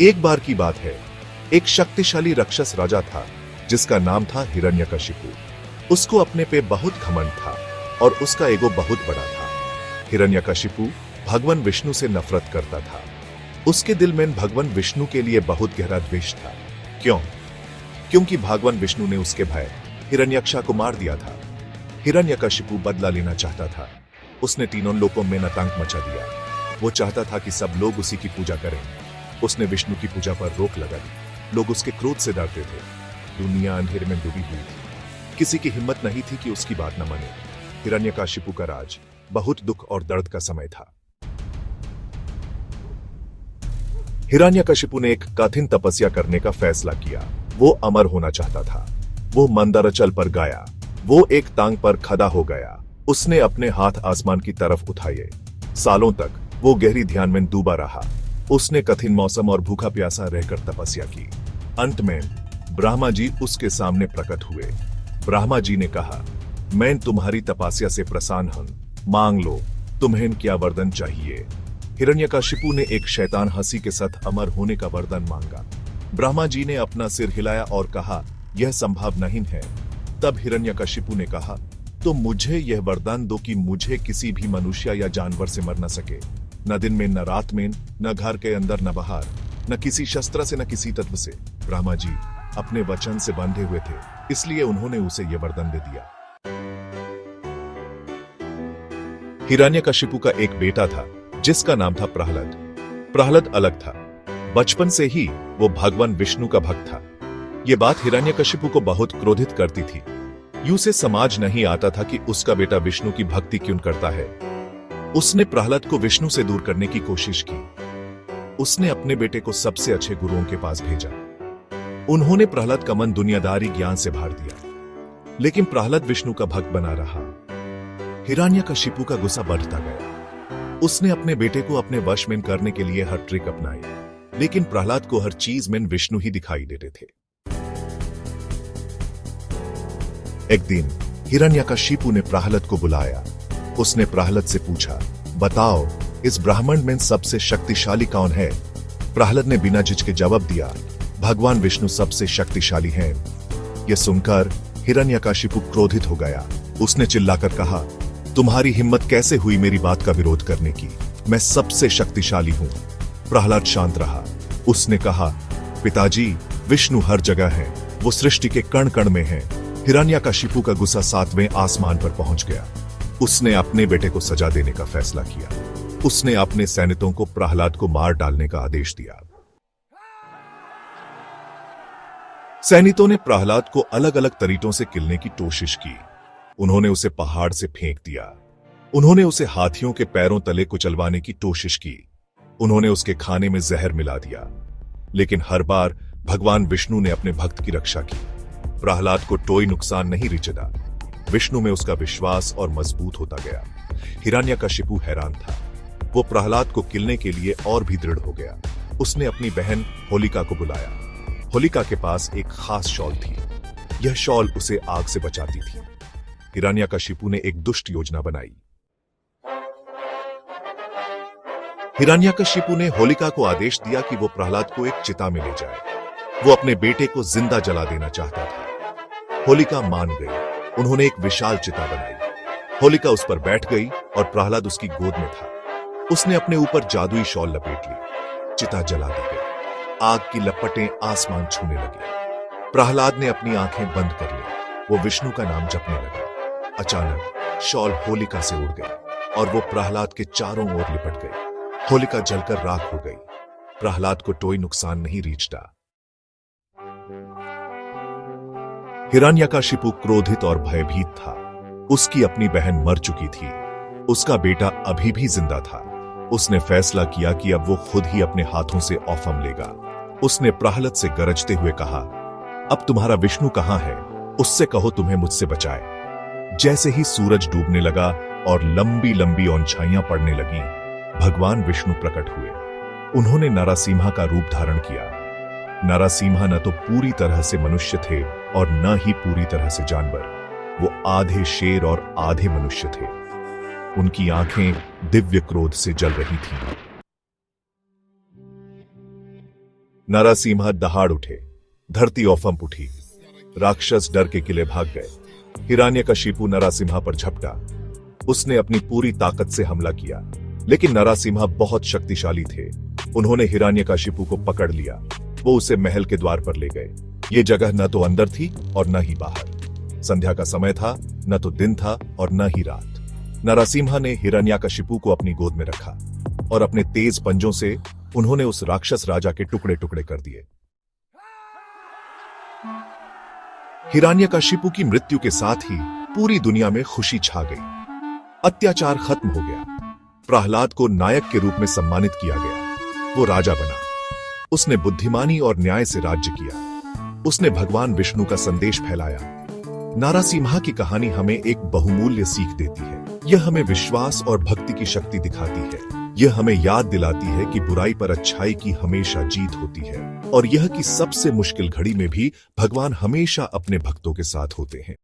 एक बार की बात है, एक शक्तिशाली राक्षस राजा था जिसका नाम था हिरण्यकशिपु। उसको अपने पे बहुत घमंड था और उसका ईगो बहुत बड़ा था। हिरण्यकशिपु भगवान विष्णु से नफरत करता था। उसके दिल में भगवान विष्णु के लिए बहुत गहरा द्वेष था। क्यों? क्योंकि भगवान विष्णु ने उसके भाई हिरण्यक्षा को मार दिया था। हिरण्यकशिपु बदला लेना चाहता था। उसने तीनों लोकों में नतंग मचा दिया। वो चाहता था कि सब लोग उसी की पूजा करें। उसने विष्णु की पूजा पर रोक लगा दी। लोग उसके क्रोध से डरते थे। दुनिया अंधेरे में डूबी हुई थी। किसी की हिम्मत नहीं थी कि उसकी बात न माने। हिरण्यकशिपु का राज बहुत दुख और दर्द का समय था। हिरण्यकशिपु ने एक कठिन तपस्या करने का फैसला किया। वो अमर होना चाहता था। वो मंदराचल पर गया। वो एक टांग पर खड़ा हो गया। उसने अपने हाथ आसमान की तरफ उठाए। सालों तक वो गहरी ध्यान में डूबा रहा। उसने कठिन मौसम और भूखा प्यासा रहकर तपस्या की। अंत में ब्रह्मा जी उसके सामने प्रकट हुए। ब्रह्मा जी ने कहा, मैं तुम्हारी तपस्या से प्रसन्न हूं। मांग लो, तुम्हें क्या वरदान चाहिए? हिरण्यकशिपु ने एक शैतान हंसी के साथ अमर होने का वरदान मांगा। ब्रह्मा जी ने अपना सिर हिलाया और कहा, यह संभव नहीं है। तब हिरण्यकशिपु ने कहा, तो मुझे यह वरदान दो कि मुझे किसी भी मनुष्य या जानवर से मर न सके, न दिन में, न रात में, न घर के अंदर, न बाहर, न किसी शस्त्र से, न किसी तत्व से। ब्रह्मा जी अपने वचन से बंधे हुए थे, इसलिए उन्होंने उसे यह वरदान दे दिया। हिरण्यकशिपु का एक बेटा था जिसका नाम था प्रहलाद। प्रहलाद अलग था। बचपन से ही वो भगवान विष्णु का भक्त था। ये बात हिरण्यकशिपु को बहुत क्रोधित करती थी। यूं से समझ नहीं आता था कि उसका बेटा विष्णु की भक्ति क्यों करता है। उसने प्रहलाद को विष्णु से दूर करने की कोशिश की। उसने अपने बेटे को सबसे अच्छे गुरुओं के पास भेजा। उन्होंने प्रहलाद का मन दुनियादारी ज्ञान से भर दिया, लेकिन प्रहलाद विष्णु का भक्त बना रहा। हिरण्यकशिपु का गुस्सा बढ़ता गया। उसने अपने बेटे को अपने वश में करने के लिए हर ट्रिक अपनाई, लेकिन प्रहलाद को हर चीज में विष्णु ही दिखाई देते थे। एक दिन हिरण्यकशिपु ने प्रहलाद को बुलाया। उसने प्रहलाद से पूछा, बताओ, इस ब्रह्मांड में सबसे शक्तिशाली कौन है? प्रहलाद ने बिना झिझके जवाब दिया, भगवान विष्णु सबसे शक्तिशाली हैं। यह सुनकर हिरण्यकशिपु क्रोधित हो गया। उसने चिल्लाकर कहा, तुम्हारी हिम्मत कैसे हुई मेरी बात का विरोध करने की? मैं सबसे शक्तिशाली हूं। प्रहलाद शांत रहा। उसने कहा, पिताजी, विष्णु हर जगह है। वो सृष्टि के कण कण में है। हिरण्यकशिपु का गुस्सा 7वें आसमान पर पहुंच गया। उसने अपने बेटे को सजा देने का फैसला किया। उसने अपने सैनिकों को प्रहलाद को मार डालने का आदेश दिया। सैनिकों ने प्रहलाद को अलग अलग तरीकों से किलने की कोशिश की। उन्होंने उसे पहाड़ से फेंक दिया। उन्होंने उसे हाथियों के पैरों तले कुचलवाने की कोशिश की। उन्होंने उसके खाने में जहर मिला दिया, लेकिन हर बार भगवान विष्णु ने अपने भक्त की रक्षा की। प्रहलाद को कोई नुकसान नहीं रिचदा। विष्णु में उसका विश्वास और मजबूत होता गया। हिरण्यकशिपु हैरान था। वो प्रहलाद को किलने के लिए और भी दृढ़ हो गया। उसने अपनी बहन होलिका को बुलाया। होलिका के पास एक खास शॉल थी। यह शॉल उसे आग से बचाती थी। हिरण्यकशिपु ने एक दुष्ट योजना बनाई। हिरण्यकशिपु ने होलिका को आदेश दिया कि वो प्रहलाद को एक चिता में ले जाए। वो अपने बेटे को जिंदा जला देना चाहता था। होलिका मान गई। उन्होंने एक विशाल चिता बनाई। होलिका उस पर बैठ गई और प्रहलाद उसकी गोद में था। उसने अपने ऊपर जादुई शॉल लपेट ली। चिता जला दी गई। आग की लपटें आसमान छूने लगी। प्रहलाद ने अपनी आंखें बंद कर ली। वो विष्णु का नाम जपने लगा। अचानक शॉल होलिका से उड़ गई और वो प्रहलाद के चारों ओर लिपट गई। होलिका जलकर राख हो गई। प्रहलाद को कोई नुकसान नहीं रिचता। हिरण्यकशिपु क्रोधित और भयभीत था। उसकी अपनी बहन मर चुकी थी। उसका बेटा अभी भी जिंदा था। उसने फैसला किया कि अब वो खुद ही अपने हाथों से औफम लेगा। उसने प्रहलाद से गरजते हुए कहा, अब तुम्हारा विष्णु कहां है? उससे कहो तुम्हें मुझसे बचाए। जैसे ही सूरज डूबने लगा और लंबी लंबी औंछाइयां पड़ने लगी, भगवान विष्णु प्रकट हुए। उन्होंने नरसिम्हा का रूप धारण किया। नरसिम्हा न तो पूरी तरह से मनुष्य थे और न ही पूरी तरह से जानवर। वो आधे शेर और आधे मनुष्य थे। उनकी आंखें दिव्य क्रोध से जल रही थीं। नरसिम्हा दहाड़ उठे, धरती औफंप उठी, राक्षस डर के किले भाग गए। हिरण्यकशिपु नरसिम्हा पर झपटा। उसने अपनी पूरी ताकत से हमला किया, लेकिन नरसिम्हा बहुत शक्तिशाली थे। उन्होंने हिरण्यकशिपु को पकड़ लिया। वो उसे महल के द्वार पर ले गए। ये जगह न तो अंदर थी और न ही बाहर। संध्या का समय था, न तो दिन था और न ही रात। नरसिम्हा ने हिरण्यकशिपु को अपनी गोद में रखा और अपने तेज पंजों से उन्होंने उस राक्षस राजा के टुकड़े टुकड़े कर दिए। हिरण्यकशिपु की मृत्यु के साथ ही पूरी दुनिया में खुशी छा गई। अत्याचार खत्म हो गया। प्रहलाद को नायक के रूप में सम्मानित किया गया। वो राजा बना। उसने बुद्धिमानी और न्याय से राज्य किया। उसने भगवान विष्णु का संदेश फैलाया। नरसिम्हा की कहानी हमें एक बहुमूल्य सीख देती है। यह हमें विश्वास और भक्ति की शक्ति दिखाती है। यह हमें याद दिलाती है कि बुराई पर अच्छाई की हमेशा जीत होती है और यह कि सबसे मुश्किल घड़ी में भी भगवान हमेशा अपने भक्तों के साथ होते हैं।